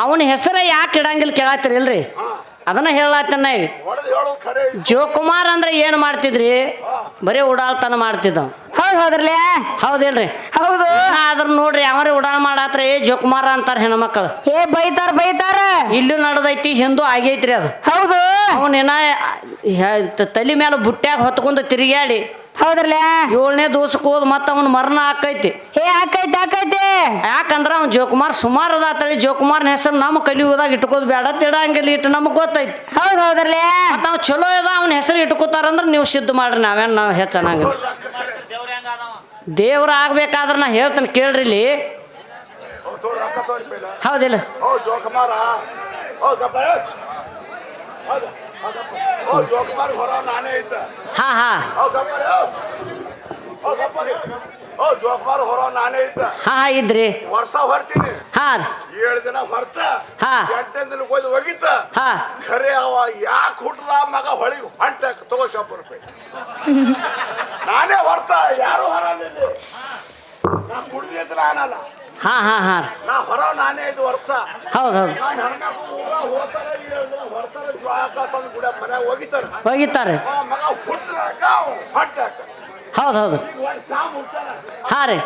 ಅವನ ಹೆಸರ ಯಾಕೆ ಇಡಂಗಿಲ್ಲ ಕೇಳತ್ತಿರಿಲ್ರಿ ಅದನ್ನ ಹೇಳತ್ತನ್ನ ಜೋಕುಮಾರ್ ಅಂದ್ರೆ ಏನ್ ಮಾಡ್ತಿದ್ರಿ ಬರೀ ಉಡಾಳ್ತನ ಮಾಡ್ತಿದ್ದ ಹೌದ್ರಲ್ಲ ಹೌದಿಲ್ರಿ ಹೌದು ಆದ್ರ ನೋಡ್ರಿ ಅವರೇ ಉಡಾಳ ಮಾಡಾತ್ರ ಜೋಕುಮಾರ ಅಂತಾರ ಹೆಣ್ಮಕ್ಳು ಬೈತಾರ ಇಲ್ಲೂ ನಡೆದೈತಿ ಹಿಂದೂ ಆಗೈತ್ರಿ ಅದು ಹೌದು ಅವನೇನ ತಲೆ ಮೇಲೆ ಬುಟ್ಟ್ಯಾಗ ಹೊತ್ಕೊಂಡು ತಿರುಗಾಡಿ ಹೌದ್ರಲ್ಲ 7ನೇ ದಿವಸಕ್ಕೆ ಹೋದ್ ಮತ್ತ ಅವನ್ ಮರಣ ಆಕೈತಿ ಆಕೈತಿ ಯಾಕಂದ್ರ ಅವ್ನ ಜೋಕುಮಾರ್ ಸುಮಾರು ಅದಾತಳಿ ಜೋಕುಮಾರ್ನ ಹೆಸರು ನಮ್ಮ ಕಲಿಯುಗದಾಗ ಇಟ್ಕೋದ್ ಬೇಡ ತಿಡಂಗಿಲ್ಲ ಇಟ್ಟು ನಮಗ್ ಗೊತ್ತೈತಿ ಹೌದ್ರಲ್ಲ ಮತ್ತ ನಾವ್ ಚಲೋ ಅದ ಅವನ ಹೆಸರು ಇಟ್ಕೋತಾರಂದ್ರ ನೀವು ಸಿದ್ಧ ಮಾಡ್ರಿ ನಾವೇನ್ ನಾವ್ ಹೆಚ್ಚನಾಗ ದೇವ್ರ ಆಗ್ಬೇಕಾದ್ರ ನಾ ಹೇಳ್ತಾನೆ ಕೇಳ್ರಿ ಇಲ್ಲಿ ಹೌದಿಲ್ಲ ಹಾ ಹಾ ಹಾ ಇದ್ರಿ ವರ್ಷ ಹೊರ್ತೀನಿ ಹಾ 7 ದಿನ ಹೊರ್ತ ಹಾ 8ನೇ ದಿನಕ್ಕೆ ಹೋಗಿ ಒಗಿತ ಹಾ ಖರೆ ಅವ ಯಾಕೆ ಹುಟ್ಟದ ಮಗ ಹೊಳಿಗೆ ಹೊಂಟ ತಗೋ ₹100 ನಾನೇ ಹೊರ್ತ ಯಾರು ಹೊರದಿಲ್ಲ ನಾ ಕುಡ್ದಿದ್ರ ಅನ್ನಲ್ಲ ಹಾ ಹಾ ಹಾ ನಾ ಹೊರ ನಾನೇ 5 ವರ್ಷ ಹೌದೌದು ಹೋಗ್ತಾರ 7 ದಿನ ಹೊರ್ತಾರ ತಂದು ಕೂಡ ಮನ್ಯಾಗ ಒಗಿತಾರೆ ಮಗ ಹುಟ್ಟದಾಗ ಹೊಂಟಾಕ ಹೌದೌದು ಹಾ ರೀ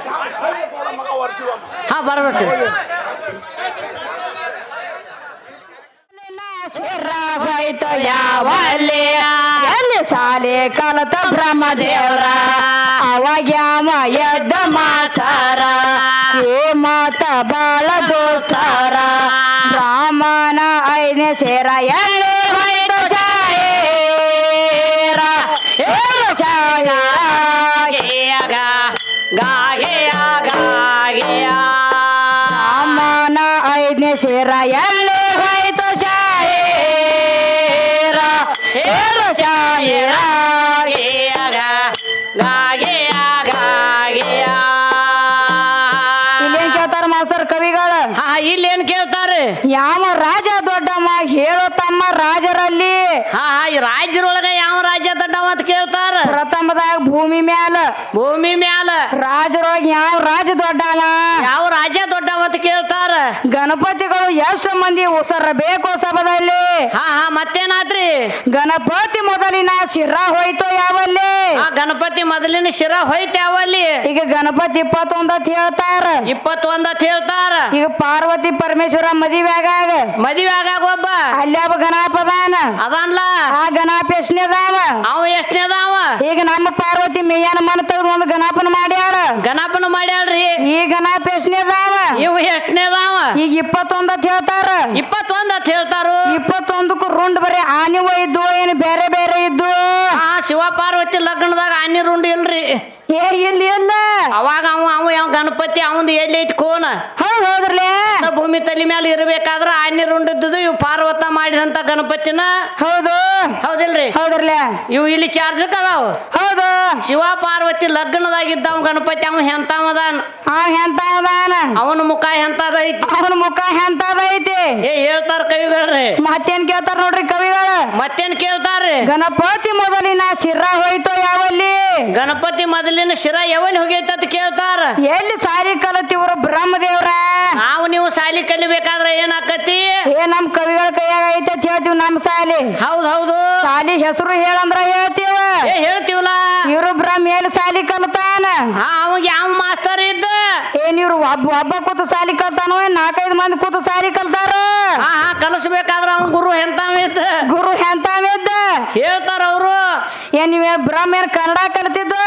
ಮಗ ವರ್ಷ ಹಾ ಬರ್ಬೇಕು ಹೋಯ್ತು ಯಾವಲ್ಲಿ ಎಲ್ಲಿ ಸಾಲೆ ಕಲತ ಬ್ರಹ್ಮದೇವ್ರ ಅವಾಗ ಎದ್ದ ಮಾತಾರ ಏ ಮಾತ ಬಾಳ ದೋಸ್ತಾರ ಬ್ರಾಹ್ಮಣ 5ನೇ ಸೇರ ಎಲ್ಲಿ ಹೋಯ್ತು ಶಾಯೇರ ಬ್ರಾಹ್ಮಣ 5ನೇ ಸೇರ ಎಲ್ಲಿ ಹೋಯ್ತು ಇಲ್ಲೇನ್ ಕೇಳ್ತಾರ ಮಾಸ್ತರ್ ಕವಿಗಳು ಇಲ್ಲೇನ್ ಕೇಳ್ತಾರೆ ಯಾವ ರಾಜ ದೊಡ್ಡಮ್ಮ ಹೇಳೋ ತಮ್ಮ ರಾಜರಲ್ಲಿ ಹಾ ಈ ರಾಜ್ಯರೊಳಗ ಯಾವ ರಾಜ್ಯ ದೊಡ್ಡವ ಅಂತ ಕೇಳ್ತಾರ ಪ್ರಥಮದಾಗ ಭೂಮಿ ಮ್ಯಾಲ ರಾಜರೊಳಗ ಯಾವ ರಾಜ ದೊಡ್ಡವ ಯಾವ ರಾಜ್ಯ ದೊಡ್ಡವ ಅಂತ ಕೇಳ್ತಾರ ಗಣಪತಿಗಳು ಎಷ್ಟು ಮಂದಿ ಉಸರ ಬೇಕು ಸಭದಲ್ಲಿ ಹಾ ಹಾ ಮತ್ತೇನಾದ್ರಿ ಗಣಪತಿ ಮೊದಲಿನ ಶಿರ ಹೋಯ್ತು ಯಾವಲ್ಲಿ ಆ ಗಣಪತಿ ಮೊದಲಿನ ಶಿರ ಹೋಯ್ತು ಯಾವಲ್ಲಿ ಈಗ ಗಣಪತಿ 21 ಅಂತ ಹೇಳ್ತಾರ 21 ಅಂತ ಹೇಳ್ತಾರ ಈಗ ಪಾರ್ವತಿ ಪರಮೇಶ್ವರ ಮದುವೆ ಆಗಾಗ ಒಬ್ಬ ಅಲ್ಲಿ ಒಬ್ಬ ಗಣಪ ಅದನ್ಲ ಆ ಗಣಪ ಎಷ್ಟನೇದಾವ ಅವ ಎಷ್ಟನೇದಾವ ಈಗ ನಮ್ಮ ಪಾರ್ವತಿ ಮೇಯನ ಮನ ತೆಗೆದು ಒಂದು ಗಣಪನ ಮಾಡ್ಯಾಳ್ರಿ ಈ ಗಣಪ ಎಷ್ಟನೇದಾವ ಇವು ಎಷ್ಟನೇದಾವ ಈಗ 21 ಅಂತ ಹೇಳ್ತಾರ 21 ಅಂತ ಹೇಳ್ತಾರು 21ಕ್ಕೂ ರುಂಡ್ ಬರೀ ಆನಿವ ಇದ್ದು ಏನು ಬೇರೆ ಇದ್ದು ಹಾ ಶಿವ ಪಾರ್ವತಿ ಲಗ್ನದಾಗ ಆನಿ ರುಂಡ್ ಇಲ್ರಿ ಇಲ್ಲಿ ಇಲ್ಲ ಅವಾಗ ಅವ ಯಾವ ಗಣಪತಿ ಅವಂದು ಎಲ್ಲಿ ಐತಿ ಕೋನ ಹೌದ್ರಲ್ಲ ಭೂಮಿ ತಲೆ ಮೇಲೆ ಇರ್ಬೇಕಾದ್ರ ಆನಿ ರುಂಡ್ ಇದ್ದುದು ಇವು ಪಾರ್ವತ ಮಾಡಿದಂತ ಗಣಪತಿನ ಹೌದಿಲ್ರಿ ಇವು ಇಲ್ಲಿ ಚಾರ್ಜಕ್ ಅದಾವ ಹೌದು ಶಿವ ಪಾರ್ವತಿ ಲಗ್ನದಾಗಿದ್ದಾವ ಗಣಪತಿ ಅವ ಹೆಂತಾವದಾನ ಅವನ ಮುಖ ಎಂತದೈತಿ ಹೇಳ್ತಾರ ಕವಿಗಳ್ರಿ ಮತ್ತೇನ್ ಕೇಳ್ತಾರ ನೋಡ್ರಿ ಕವಿಗಳು ಮತ್ತೇನ್ ಕೇಳ್ತಾರ್ರಿ ಗಣಪತಿ ಮೊದಲಿನ ಶಿರ ಹೋಯ್ತು ಯಾವಲ್ಲಿ ಗಣಪತಿ ಮೊದಲಿನ ಶಿರ ಯಾವಲ್ಲಿ ಹೋಗೈತ ಅಂತ ಕೇಳ್ತಾರ ಎಲ್ಲಿ ಸಾಲಿ ಕಲತಿವ್ರ ಬ್ರಹ್ಮದೇವ್ರ ನೀವು ಸಾಲಿ ಕಲಿಬೇಕಾದ್ರೆ ಏನಾಕತಿ ನಮ್ ಕವಿಗಳ ಕೈಯಾಗ ಐತೆ ಅಂತ ಹೇಳ್ತೀವಿ ನಮ್ ಸಾಲಿ ಹೌದು ಸಾಲಿ ಹೆಸರು ಹೇಳಂದ್ರ ಹೇಳ್ತೀವಲ್ಲ ಇವ್ರು ಬ್ರಹ್ಮ ಎಲ್ಲಿ ಸಾಲಿ ಕಲ್ತಾನ ಅವಾಗ ಯಾವ ಮಾಸ್ತರ್ ಇದ್ದ ಇವ್ರು ಒಬ್ಬ ಕೂತು ಸಾಲಿ ಕಲ್ತಾನೋ 4-5 ಮಂದಿ ಕೂತು ಸಾಲಿ ಕಲ್ತಾರ ಕಲಿಸ್ಬೇಕಾದ್ರ ಅವ್ನ ಗುರು ಎಂತಾವಿದ್ದ ಹೇಳ್ತಾರ ಅವರು ನೀವ್ ಬ್ರಹ್ಮ ಏನ್ ಕನ್ನಡ ಕಲ್ತಿದ್ದು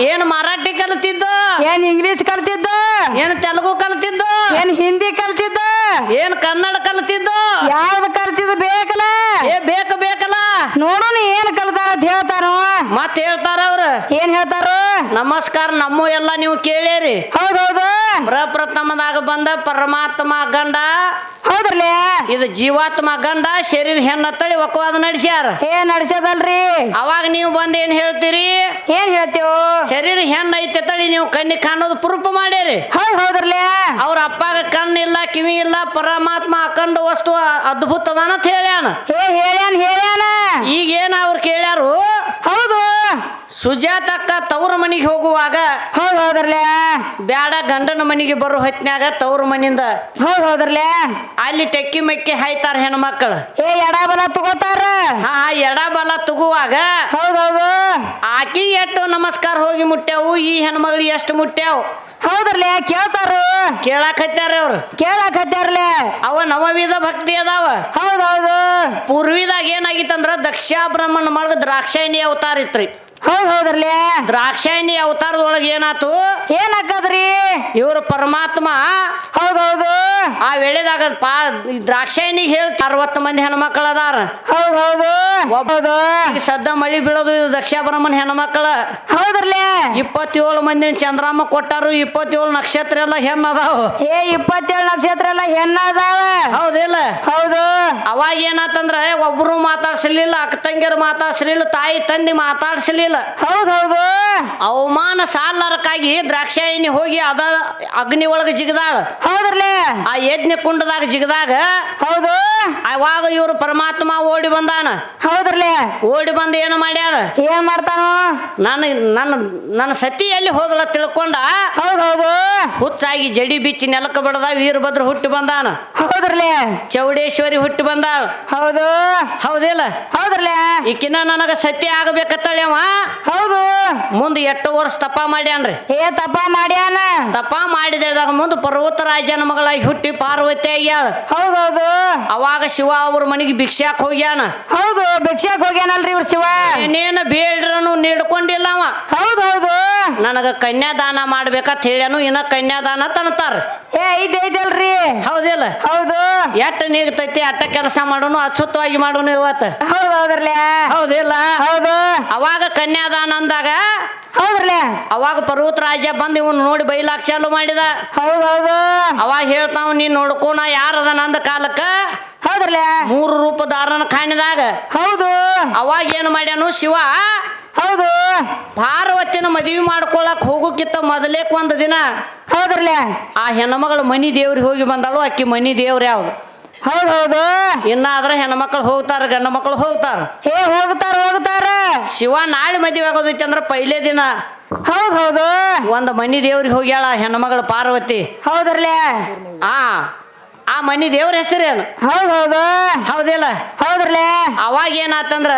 ಏನ್ ಮರಾಠಿ ಕಲ್ತಿದ್ದು ಏನ್ ಇಂಗ್ಲಿಷ್ ಕಲ್ತಿದ್ದು ಏನ್ ತೆಲುಗು ಕಲ್ತಿದ್ದು ಏನ್ ಹಿಂದಿ ಕಲ್ತಿದ್ದು ಏನ್ ಕನ್ನಡ ಕಲ್ತಿದ್ದು ಯಾವ್ದು ಕಲ್ತಿದ್ದು ಬೇಕಲ್ಲ ಬೇಕಲ್ಲ ನೋಡೋಣ ಏನ್ ಕಲ್ತಾರ ಅಂತ ಹೇಳ್ತಾರ ಮತ್ ಹೇಳ್ತಾರ ಅವ್ರು ಏನ್ ಹೇಳ್ತಾರ ನಮಸ್ಕಾರ ನಮ್ಮ ಎಲ್ಲ ನೀವು ಕೇಳಿರಿ ಹೌದೌದು ಪ್ರಪ್ರಥಮದಾಗ ಬಂದ ಪರಮಾತ್ಮ ಗಂಡ ಹೌದ್ರಲ್ಲ ಇದು ಜೀವಾತ್ಮ ಗಂಡ ಶರೀರ ಹೆಣ್ಣತ್ತಳಿ ಒಕ್ಕವಾದ ನಡೆಸ್ಯಾರ ನಡ್ಸದಲ್ರಿ ಅವಾಗ ನೀವು ಬಂದ್ ಏನ್ ಹೇಳ್ತೀರಿ ಏನ್ ಹೇಳ್ತೇವ ಶರೀರ ಹೆಣ್ಣ ಐತೆ ತಳಿ ನೀವು ಕಣ್ಣಿ ಕಾಣೋದು ಪ್ರೂಫ್ ಮಾಡ್ಯಾರಿ ಹೌದ್ರಲ್ಲ ಅವ್ರ ಅಪ್ಪಾಗ ಕಣ್ಣಿಲ್ಲ ಕಿವಿ ಇಲ್ಲ ಪರಮಾತ್ಮ ಅಖಂಡ ವಸ್ತು ಅದ್ಭುತ ಅದಾನ ಅಂತ ಹೇಳ್ಯಾನ ಹೇಳ್ಯಾನ ಈಗ ಏನ್ ಅವ್ರು ಕೇಳ್ಯಾರು ಹೌದು ಸುಜಾತಕ್ಕ ತವ್ರ ಮನಿಗೆ ಹೋಗುವಾಗ ಹೌದ್ ಹೌದ್ರಲ್ಲ ಬ್ಯಾಡ ಗಂಡನ ಮನಿಗೆ ಬರೋ ಹೊತ್ನ್ಯಾಗ ತವ್ರ ಮನಿಂದ ಹೌದ್ರಲ್ಲ ಅಲ್ಲಿ ಟೆಕ್ಕಿ ಮೆಕ್ಕಿ ಹಾಯ್ತಾರ ಹೆಣ್ಮಕ್ಳು. ಏ ಎಡ ಬಲ ತಗೋತಾರ. ಹಾ ಎಡ ಬಲ ತಗುವಾಗ ಹೌದೌದು ಆಕಿ ಎಷ್ಟು ನಮಸ್ಕಾರ ಹೋಗಿ ಮುಟ್ಟ್ಯಾವು, ಈ ಹೆಣ್ಮಗಳು ಎಷ್ಟು ಮುಟ್ಟ್ಯಾವು ಹೌದ್ರಲ್ಲ ಕೇಳ್ತಾರು. ಕೇಳಾಕತ್ಯಾರ ಅವ್ರು. ಕೇಳಾಕತ್ತಾರಲ್ಲ ಅವ ನವವಿಧ ಭಕ್ತಿ ಅದಾವ. ಹೌದೌದು ಪೂರ್ವಿದಾಗ ಏನಾಗಿತ್ತಂದ್ರ ದಕ್ಷ ಬ್ರಹ್ಮನ ಮಗ ದ್ರಾಕ್ಷಾಯಣಿ ಅವತಾರ ಇತ್ರಿ. ಹೌದ್ರಲ್ಲ ದ್ರಾಕ್ಷಾಯಣಿ ಅವತಾರದೊಳಗೆ ಏನಾತು, ಏನಾಕದ್ರಿ ಇವ್ರ ಪರಮಾತ್ಮ ಹೌದೌದು ಆ ವೇಳೆದಾಗ ದ್ರಾಕ್ಷಾಯಣಿ ಹೇಳಿ 60 ಮಂದಿ ಹೆಣ್ಮಕ್ಳು ಅದಾರ. ಹೌದೌದು ಹೌದು ಈಗ ಸದ್ದ ಮಳಿ ಬೀಳೋದು ಇದು ದಕ್ಷ ಬ್ರಹ್ಮನ ಹೆಣ್ಮಕ್ಳ. ಹೌದ್ರಲ್ಲ 27 ಮಂದಿನ ಚಂದ್ರಾಮ ಕೊಟ್ಟಾರು. 27 ನಕ್ಷತ್ರ ಎಲ್ಲ ಹೆಣ್ಣು ಅದಾವ. ಏ 27 ನಕ್ಷತ್ರ ಎಲ್ಲ ಹೆಣ್ಣ ಅದಾವ. ಹೌದಿಲ್ಲ? ಹೌದು ಅವಾಗ ಏನಾತಂದ್ರ ಒಬ್ರು ಮಾತಾಡ್ಸಲಿಲ್ಲ, ಅಕ್ಕ ತಂಗಿಯರು ಮಾತಾಡ್ಸಲಿಲ್ಲ, ತಾಯಿ ತಂದಿ ಮಾತಾಡ್ಸಲಿಲ್ಲ. ಹೌದೌದು ಅವಮಾನ ಸಾಲಾರಕ್ಕಾಗಿ ದ್ರಾಕ್ಷಾಯಣಿ ಹೋಗಿ ಅದ ಅಗ್ನಿ ಒಳಗ ಜಿಗದಾಳ. ಹೌದ್ರಲ್ಲ ಆ ಯಜ್ಞ ಕುಂಡದಾಗ ಜಿಗದಾಗ ಹೌದು ಅವಾಗ ಇವ್ರು ಪರಮಾತ್ಮ ಓಡಿ ಬಂದಾನ. ಹೌದ್ರಲ್ಲ ಓಡಿ ಬಂದು ಏನು ಮಾಡ್ಯಾರ, ಏನ್ ಮಾಡ್ತಾನೋ ನನ್ನ ಸತಿ ಎಲ್ಲಿ ಹೋದಳ ತಿಳ್ಕೊಂಡ ಹೌದೌದು ಹುಚ್ಚಾಗಿ ಜಡಿ ಬಿಚ್ಚಿ ನೆಲಕ್ಕೆ ಬಡದ ವೀರಭದ್ರ ಹುಟ್ಟಿ ಬಂದಾನ. ಹೌದ್ರಲ್ಲ ಚೌಡೇಶ್ವರಿ ಹುಟ್ಟಿ ಬಂದಾಳ. ಹೌದು ಹೌದಿಲ್ಲ? ಹೌದ್ರಲ್ಲ ಈಕಿನ ನನಗ ಸತ್ಯ ಆಗಬೇಕತ್ತಳ್ಯವ. ಹೌದು ಮುಂದೆ 8 ವರ್ಷ ತಪ ಮಾಡ್ಯಾನ್ರಿ. ಏ ತಪ್ಪ ಮಾಡ್ಯಾನ. ತಪ ಮಾಡಿದಾಗ ಮುಂದೆ ಪರ್ವತರಾಜನ ಮಗಳಾಗಿ ಹುಟ್ಟಿ ಪಾರ್ವತಿ ಆಗ್ಯಾಳ. ಹೌದೌದು ಅವಾಗ ಶಿವ ಅವ್ರ ಮನೆಗೆ ಭಿಕ್ಷಾಕ್ ಹೋಗ್ಯಾನ. ಹೌದು ಭಿಕ್ಷಾಕ್ ಹೋಗ್ಯಾನಲ್ರಿ ಇವ್ರ ಶಿವ. ಏನೇನು ಬೇಡ್ರನು ನೀಡ್ಕೊಂಡಿಲ್ಲ ಅವ. ಹೌದೌದು ನನಗ ಕನ್ಯಾದಾನ ಮಾಡ್ಬೇಕಂತ ಹೇಳ್ಯಾನು. ಇನ್ನ ಕನ್ಯಾದಾನ ತನತಾರ. ಏ ಐದಲ್ರಿ. ಹೌದಿಲ್ಲ? ಹೌದು ಎಟ್ಟು ನೀಗ್ತೈತಿ ಅಟ್ಟ ಕೆಲಸ ಮಾಡೋನು, ಅಚ್ಚುತ್ತವಾಗಿ ಮಾಡೋನು ಇವತ್ತು. ಹೌದೌದ್ರಲ್ಲ. ಹೌದಿಲ್ಲ? ಹೌದು ಅವಾಗ ಕನ್ಯಾದಾನ ಅಂದಾಗ ಹೌದ್ರಲ್ಲ ಅವಾಗ ಪರ್ವತರಾಜ ಬಂದು ಇವನು ನೋಡಿ ಬೈಲಾಕ್ ಚಾಲು ಮಾಡಿದ. ಹೌದೌದು ಅವಾಗ ಹೇಳ್ತಾವ, ನೀನ್ ನೋಡ್ಕೋಣ ಯಾರದ ನಂದ ಕಾಲಕ್ಕ ಹೌದ್ರಲ್ಲ 3 ರೂಪ ಧಾರಣ ಕಾಣಿದಾಗ. ಹೌದು ಅವಾಗ ಏನು ಮಾಡ್ಯಾನು ಶಿವ, ಹೌದು ಪಾರ್ವತಿನ ಮದುವೆ ಮಾಡ್ಕೊಳಕ್ ಹೋಗೋಕ್ಕಿಂತ ಮೊದಲೇಕ್ ಒಂದು ದಿನ ಹೌದ್ರಲ್ಲ ಆ ಹೆಣ್ಮಗಳು ಮನಿ ದೇವ್ರಿಗೆ ಹೋಗಿ ಬಂದಾಳು. ಅಕ್ಕಿ ಮನಿ ದೇವ್ರ ಯಾವ್ದು? ಹೌದೌದು ಇನ್ನಾದ್ರೆ ಹೆಣ್ಮಕ್ಳು ಹೋಗ್ತಾರ, ಗಂಡ ಮಕ್ಳು ಹೋಗ್ತಾರ. ಏ ಹೋಗ್ತಾರ ಶಿವ ನಾಳೆ ಮದುವೆ ಆಗೋದೈತಿ ಅಂದ್ರ ಪೈಲೇ ದಿನ ಹೌದೌದು ಒಂದ್ ಮನಿ ದೇವ್ರಿಗೆ ಹೋಗ್ಯಾಳ ಹೆಣ್ಮಗಳು ಪಾರ್ವತಿ. ಹೌದ್ರಲ್ಲ ಆ ಮನಿ ದೇವ್ರ ಹೆಸರೇನು? ಹೌದೌದು ಹೌದಿಲ್ಲ? ಹೌದ್ರಲ್ಲ ಅವಾಗ ಏನಾತಂದ್ರ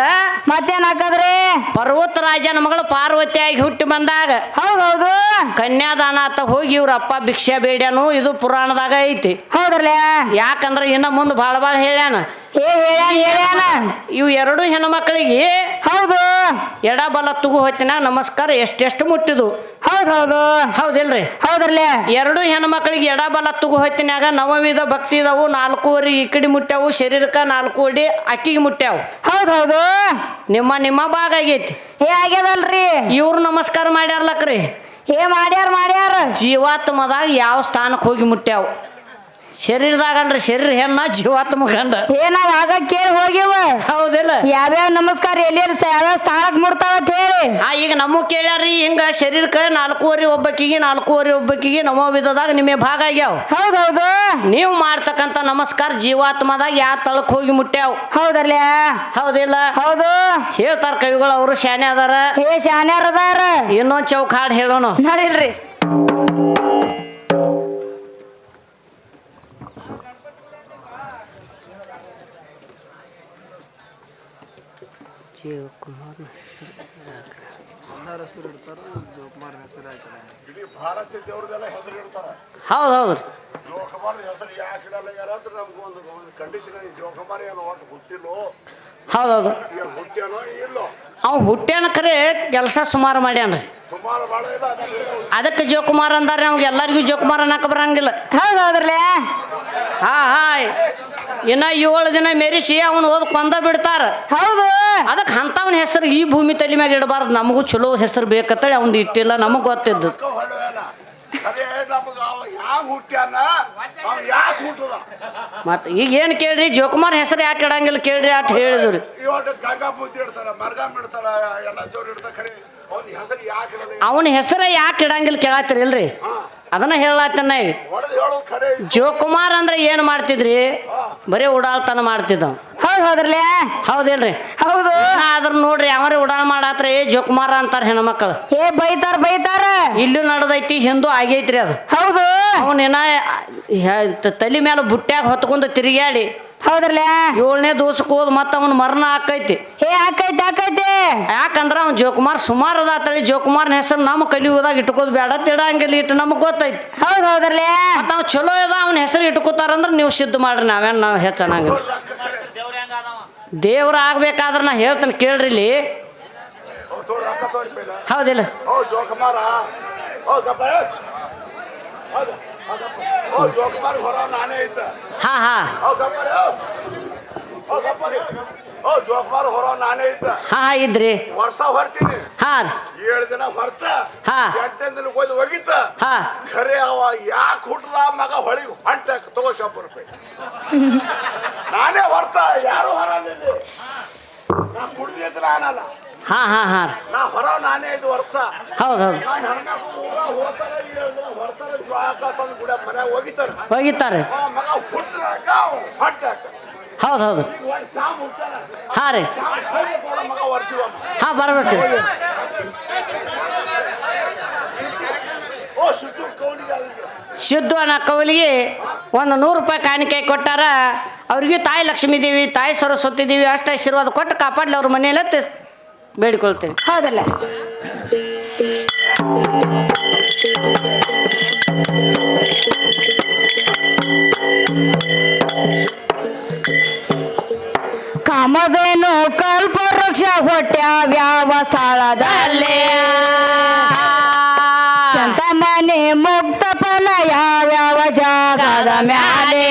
ಮತ್ತೇನ್ ಹಾಕದ್ರಿ ಪರ್ವತರಾಜನ ಮಗಳು ಪಾರ್ವತಿಯಾಗಿ ಹುಟ್ಟಿ ಬಂದಾಗ ಹೌದೌದು ಕನ್ಯಾದಾನ ಆತ ಹೋಗಿ ಇವ್ರ ಅಪ್ಪ ಭಿಕ್ಷೆ ಬೇಡ್ಯಾನು. ಇದು ಪುರಾಣದಾಗ ಐತಿ. ಹೌದ್ರಲ್ಲ ಯಾಕಂದ್ರ ಇನ್ನ ಮುಂದ್ ಬಾಳ ಹೇಳ್ಯಾನ. ಏ ಹೇಳ್ಯಾನ ಇವು 2 ಹೆಣ್ಮಕ್ಳಿಗೆ ಹೌದು ಎಡ ಬಲ ತುಗು ಹೊತ್ತಿನಾಗ ನಮಸ್ಕಾರ ಎಷ್ಟೆಷ್ಟು ಮುಟ್ಟಿದು. ಹೌದೌದು ಹೌದಿಲ್ರಿ? ಹೌದ್ರಲ್ಲ 2 ಹೆಣ್ಮಕ್ಳಿಗೆ ಎಡ ಬಲ ತುಗು ಹೊತ್ತಿನಾಗ ನವವಿಧ ಭಕ್ತಿ ಇದಾವು. 4 ವರಿ ಈ ಕಡೆ ಮುಟ್ಟ್ಯಾವು, ಶರೀರಕ್ಕ 4 ವಡಿ ಅಕ್ಕಿಗೆ ಮುಟ್ಟ್ಯಾವು. ಹೌದೌದು ನಿಮ್ಮ ಭಾಗ ಆಗೈತಿ. ಏ ಆಗ್ಯದಲ್ರಿ. ಇವ್ರು ನಮಸ್ಕಾರ ಮಾಡ್ಯಾರ್ಲಕ್ರಿ. ಏ ಮಾಡ್ಯಾರ ಜೀವಾತ್ಮದಾಗ ಯಾವ ಸ್ಥಾನಕ್ಕೆ ಹೋಗಿ ಮುಟ್ಟ್ಯಾವು? ಶರೀರದಾಗಲ್ರಿ. ಶರೀರ ಹೆಣ್ಣ, ಜೀವಾತ್ಮ ಗಂಡ. ಏ ನಾವ್ ಆಗ ಕೇಳಿ ಹೋಗಿವ. ಹೌದಿಲ್ಲ? ಯಾವ್ಯಾವ ನಮಸ್ಕಾರ ಎಲ್ಲಿ ಯಾವ್ಯಾವ ಸ್ಥಾನಕ್ ಮುಡ್ತಾವ ಅಂತ ಹೇಳಿ. ಈಗ ನಮಗ್ ಕೇಳ್ಯಾರಿ ಹಿಂಗ ಶರೀರಕ್ಕೆ 4 ವರಿ ಒಬ್ಬಕ್ಕಿಗೆ 4 ವರಿ ಒಬ್ಬಕ್ಕಿಗೆ ನವವಿಧದಾಗ ನಿಮಗೆ ಭಾಗ ಆಗ್ಯಾವ. ಹೌದೌದು ನೀವು ಮಾಡ್ತಕ್ಕಂತ ನಮಸ್ಕಾರ ಜೀವಾತ್ಮದಾಗ ಯಾವ ತಳಕ್ ಹೋಗಿ ಮುಟ್ಟ್ಯಾವ. ಹೌದಲ್ಲ? ಹೌದಿಲ್ಲ? ಹೌದು ಹೇಳ್ತಾರ ಕವಿಗಳು. ಅವರು ಶಾನೆ ಅದಾರ. ಏ ಶಾನ್ಯಾರ ಅದಾರ. ಇನ್ನೊಂದ್ ಚೌಕ್ ಹಾಡ್ ಹೇಳೋಣ ನಡಿಲ್ರಿ. ಇಡೀ ಭಾರತ ದೇವ್ರದೆಲ್ಲ ಹೆಸರು ಇಡ್ತಾರ. ಹೌದೌದ್ರಿ. ಜೋಕುಮಾರ ಹೆಸರು ಯಾಕೆ ಇಡಲ್ಲ ಯಾರಂತ ನಮ್ಗೆ ಒಂದು ಕಂಡೀಷನ್ ಐತಿ. ಜೋಕುಮಾರ ಏನು ಒಟ್ಟು ಹುಟ್ಟಿಲ್ಲೋ, ಹೌದೌದು. ಏನು ಹುಟ್ಟ್ಯಾನೋ ಇಲ್ಲೋ. ಅವ್ ಹುಟ್ಟ್ಯಾನ ಖರೆ ಕೆಲಸ ಸುಮಾರು ಮಾಡ್ಯಾನ್ರಿ. ಸುಮಾರು ಭಾಳ ಇಲ್ಲ. ಅದಕ್ಕೆ ಜೋಕುಮಾರ್ ಅಂದಾರೆ. ಅವ್ಗೆ ಎಲ್ಲರಿಗೂ ಜೋಕುಮಾರ್ ಅನ್ನಕ ಬರಂಗಿಲ್ಲ. ಹೌದೌದ್ರಲ್ಲ ಇನ್ನ 7 ದಿನ ಮೆರಿಸಿ ಅವನು ಓದ್ ಕೊಂದ ಬಿಡ್ತಾರ. ಹೌದು ಅದಕ್ಕೆ ಅಂತವನ ಹೆಸರು ಈ ಭೂಮಿ ತಲೆ ಮ್ಯಾಗ ಇಡಬಾರ್ದು. ನಮಗೂ ಚಲೋ ಹೆಸರು ಬೇಕತ್ತೇಳಿ ಅವ್ನು ಇಟ್ಟಿಲ್ಲ. ನಮಗ್ ಗೊತ್ತಿದ್ದು ಅದೇ ನಮಗೆ ಅವ ಯಾಕೆ ಹುಟ್ಟ್ಯಾನ, ಅವ ಯಾಕೆ ಹುಟ್ಟದ. ಮತ್ತೆ ಈಗ ಏನು ಕೇಳ್ರಿ, ಜೋಕುಮಾರ್ ಹೆಸರು ಯಾಕೆ ಇಡಂಗಿಲ್ಲ ಕೇಳ್ರಿ ಅಂತ ಹೇಳಿದ್ರಿ. ಇವತ್ತು ಗಂಗಾ ಪೂಜೆ ಇಡ್ತಾರ, ಮರ್ಗಾಮ್ ಇಡ್ತಾರ, ಎಲ್ಲ ಜೋರು ಇಡ್ತಾರ. ಖರೆ ಅವನ ಹೆಸರು ಯಾಕೆ ಇಡಲ್ಲ? ಅವನ ಹೆಸರ ಯಾಕೆ ಇಡಂಗಿಲ್ಲ ಕೇಳತ್ತಿರಿಲ್ರಿ? ಅದನ್ನ ಹೇಳತ್ತನ್ನ. ಹೊಡೆದು ಹೇಳೋದು ಖರೆ. ಜೋಕುಮಾರ್ ಅಂದ್ರೆ ಏನ್ ಮಾಡ್ತಿದ್ರಿ? ಬರೀ ಉಡಾಳ್ತನ ಮಾಡ್ತಿದ್ದ. ಹೌದ್ರಲ್ಲ ಹೌದಿಲ್ರಿ ಹೌದು ಆದ್ರ ನೋಡ್ರಿ ಅವರೇ ಉಡಾಣ ಮಾಡಾತ್ರಿ ಜೋಕುಮಾರ ಅಂತಾರ ಹೆಣ್ಮಕ್ಳು ಏ ಬೈತಾರ ಇಲ್ಲೂ ನಡ್ದೈತಿ ಹಿಂದೂ ಆಗೈತ್ರಿ ಅದು ಹೌದು ಅವನೇನ ತಲೆ ಮೇಲೆ ಬುಟ್ಟ್ಯಾಗ ಹೊತ್ಕೊಂಡು ತಿರುಗಾಡಿ ಹೌದ್ರಲ್ಲ 7ನೇ ದಿವಸಕ್ಕೆ ಹೋದ್ ಮತ್ತ ಅವನ ಮರಣ ಆಕೈತಿ ಏ ಆಕೈತಿ ಯಾಕಂದ್ರ ಅವ್ನ ಜೋಕುಮಾರ್ ಸುಮಾರು ಅದಾತಳಿ ಜೋಕುಮಾರ್ನ ಹೆಸರು ನಮ್ಮ ಕಲಿಯುವುದಾಗ ಇಟ್ಕೋದ್ ಬೇಡ ತಿಡಂಗಿಲ್ಲ ಇಟ್ಟು ನಮಗ್ ಗೊತ್ತೈತಿ ಹೌದ್ರಲ್ಲ ಮತ್ತ ಅವ್ ಚಲೋ ಅದ ಅವ್ನ ಹೆಸರು ಇಟ್ಕೋತಾರಂದ್ರ ನೀವು ಸಿದ್ಧ ಮಾಡ್ರಿ ನಾವೇನ್ ನಾವ್ ಹೆಚ್ಚನಂಗಿಲ್ಲ ದೇವ್ರ ಆಗ್ಬೇಕಾದ್ರ ನಾ ಹೇಳ್ತೇನೆ ಕೇಳ್ರಿ ಇಲ್ಲಿ ರೊಕ್ಕ ತೋರಿ ಪೈಲ ಹೌದಿಲ್ಲ ಓ ಜೋಕುಮಾರ ಓ ಗಪ್ಪ ಓ ಜೋಕುಮಾರ ಹೊರ ನಾನೇ ಐತ ಹಾ ಹಾ ಓ ಗಪ್ಪರೆ ಓ ಗಪ್ಪರೆ ಓ ಜೋಕುಮಾರ ಹೊರ ನಾನೇ ಐತ ಹಾ ಇದ್ರಿ ವರ್ಷ ಹೊರ್ತೀನಿ ಹಾ 7 ದಿನ ಹೊರ್ತ ಹಾ 8ನೇ ದಿನ ಹೋಗಿ ಒಗಿತ ಹಾ ಖರೆ ಅವ ಯಾಕೆ ಹುಟ್ಟದ ಮಗ ಹೊಳಿಗೆ ಹೊಂಟ ತಗೋ ₹100 ನಾನೇ ಹೊರ್ತ ಯಾರು ಹೊರದಿಲ್ಲ ನಾ ಕುಡ್ದಿತ್ತು ನಾನಲ್ಲ ಹಾ ಹಾ ಹಾ ನಾ ಹೊರ ನಾನೇ 5 ವರ್ಷ ಹೌದು ಹೌದು ನಾನು ಹೆಣ್ಮಕ್ಳು ಊರ ಹೋಗ್ತಾರ ಹೊರ್ತಾರ ಜ್ವಾಕ ತಂದು ಗುಡ ಮನ್ಯಾಗ ಹೋಗಿತಾರ ಹೋಗಿತಾರೆ ಮಗ ಹುಟ್ಟಿದಾಗ ಹೊಟ್ಟಾಕ ಹೌದು ಹೌದು ಒಂದು ಸಾಮ್ ಹುಟ್ಟಾರ ಹಾ ರೀ ಮಗ ವರ್ಷಿವಮ್ಮ ಹಾ ಬರ್ಬೇಕು ಓ ಸುದ್ದು ಕೌಲಿಗೆ ಆಗಿದ್ದು ಸಿದ್ದು ಅನ್ನೋ ಕವಲಿಗೆ ಒಂದು ₹100 ಕಾಣಿಕೆ ಕೊಟ್ಟಾರ ಅವ್ರಿಗೆ ತಾಯಿ ಲಕ್ಷ್ಮೀ ದೇವಿ ತಾಯಿ ಸರಸ್ವತಿ ದೇವಿ ಅಷ್ಟ ಆಶೀರ್ವಾದ ಕೊಟ್ಟು ಕಾಪಾಡ್ಲಿ ಅವ್ರ ಮನೆಯಲ್ಲ ಬೇಡಿಕೊಳ್ತೇನೆ ಹೌದಲ್ಲ ಕಾಮಧೇನು ಕಲ್ಪವೃಕ್ಷ ಹೊಟ್ಟ್ಯಾವ್ಯಾವ ಸ್ಥಳದಲ್ಲಿ ಚಂತಮನೆ ಮುಕ್ತ ಫಲ ಯಾವ್ಯಾವ ಜಾಗದ ಮ್ಯಾಲೆ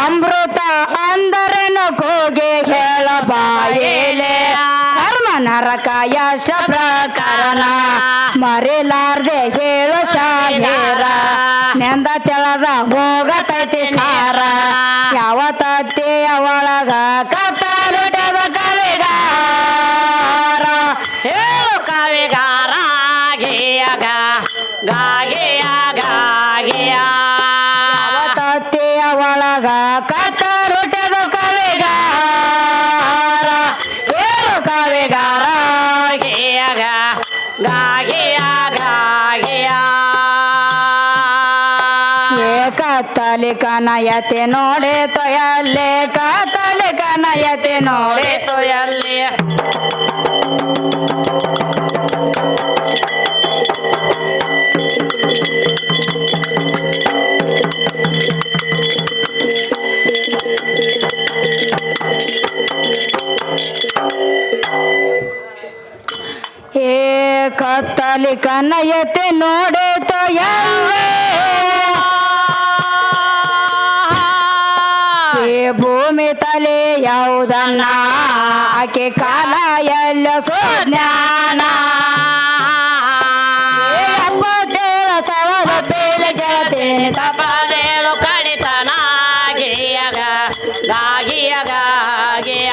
ಅಮೃತ ಅಂದರೇನು ಕೂಗೆ ಹೇಳ ಬಾಯೇಲೆ ಕರ್ಮ ನರಕ ಎಷ್ಟ ಪ್ರಕರಣ ಮರಿಲಾರ್ದೆ ಹೇಳು ಶಾಹೇರ ನೆಂದ ತೆಳದ ಹೋಗತೈತಿ ಸಾರ ಯಾವ ತತ್ತೆಯ ಒಳಗ ಕತ್ತಲುಟದ ಕವಿಗಾರ ಹೇಳು ಕವಿಗಾರ ಗೇಯಗ ಗಾಗೆಯ ಗಾಗೆಯ ಯಾವ ತತ್ತೆಯ ಒಳಗ ಕತ್ತಲುಟದ ಕವಿಗಾರ ಹೇಳು ಕವಿಗಾರ ಗೇಯಗ ಗಾಗೆಯ ಗಾಗೆಯ ಕತ್ತಲಿ ಕನಯತೆ ನೋಡೆ ತೊಯಲ್ಲೆ ಕತ್ತಲಿ ಕನಯತೆ ನೋಡೆ ತೊಯಲ್ಲಿ ಹೇ ಕತ್ತಲಿ ಕನಯತೆ ನೋಡೆ ತೊಯಲ್ಲೆ ಭೂಮಿ ತಲೆ ಯಾವುದನ್ನ ಆಕೆ ಕಾಲ ಎಲ್ಲ ಸುಜ್ಞಾನ ಎಪ್ಪತ್ತೇಳು ಸಾವಿರ ಬೇಲೆ ಗೆಳತೇನೆ ತಪದೇಳು ಕಡಿತನ ಗೇಯಗ ಗಾಗಿಯ ಗಾಗಿಯ